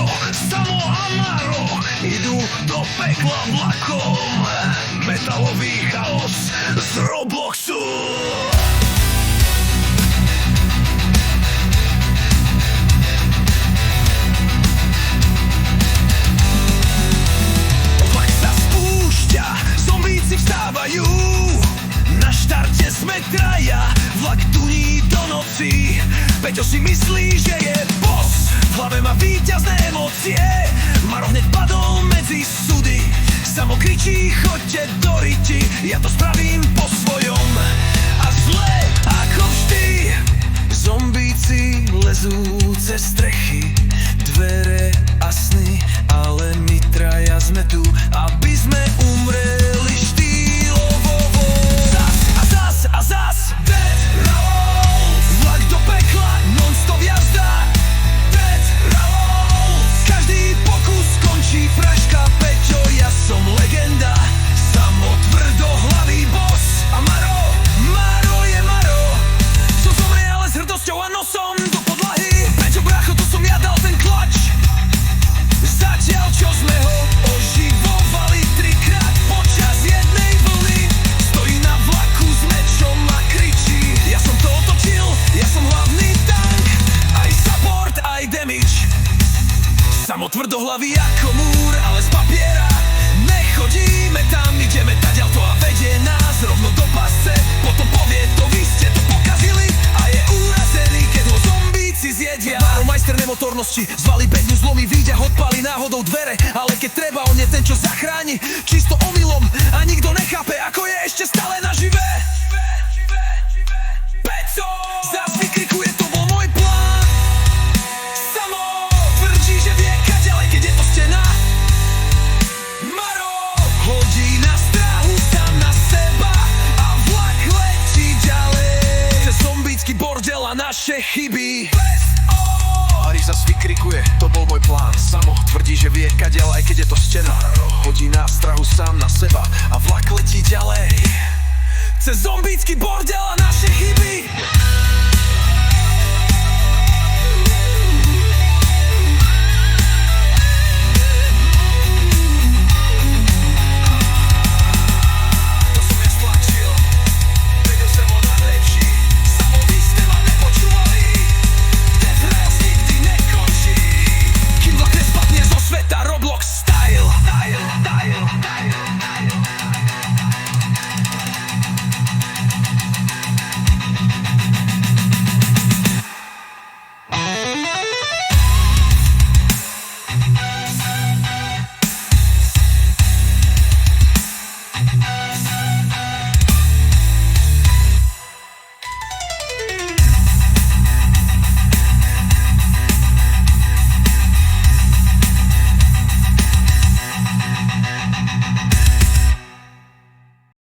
Peťo, Samo a Maro idú do pekla vlakom. Metalový chaos z Robloxu. Vlak sa spúšťa, zombíci vstávajú. Na štarte sme traja, vlak duní do noci. Peťo si myslí, že je boss, v hlave má víťazné emócie. Maro hneď padol medzi súdy, Samo kričí, choďte do riti, ja to spravím po svojom. A zle, ako vždy, zombíci lezú cez strechy, dvere a sny, ale my traja sme tu, aby sme umreli štýlovo. Zas a zas, dead rolls, vlak do pekla, non-stop jazda. Dead rolls, každý pokus končí fraška. Peťo, ja som legenda, Samo tvrdohlavý boss. A Maro je Maro, co zomrie ale s hrdosťou a nosom do podlahy. Peťo, brácho, to som ja dal ten klač, zatiaľ čo sme ho oživovali trikrát počas jednej vlny. Stojí na vlaku s mečom a kričí, ja som to otočil, ja som hlavný tank, aj support, aj damage. Samo tvrdohlavý ako múr, ale z papiera. Nechodíme tam, ideme taďal to a vedie nás rovno do pasce. Potom povie to, vy ste to pokazili, a je urazený, keď ho zombíci zjedia. Maro, majster nemotornosti, zvali bedňu, zlomí výďah, odpáli náhodou dvere. Ale keď treba, on je ten, čo zachráni, čisto omylom, a nikto nechápe, ako je ešte stále naživé. Peťo zas vykrikuje, to bol môj plán. Samo tvrdí, že vie kaďale, keď je to stena. Maro hodí na strahu sám na seba a vlak letí ďalej cez zombícky bordel a naše chyby. Harry zas vykrikuje, to bol môj plán. Samo tvrdí, že vie kaďale, aj keď je to stena. Hodí na strahu sám na seba a vlak letí ďalej cez zombícky bordel a naše chyby.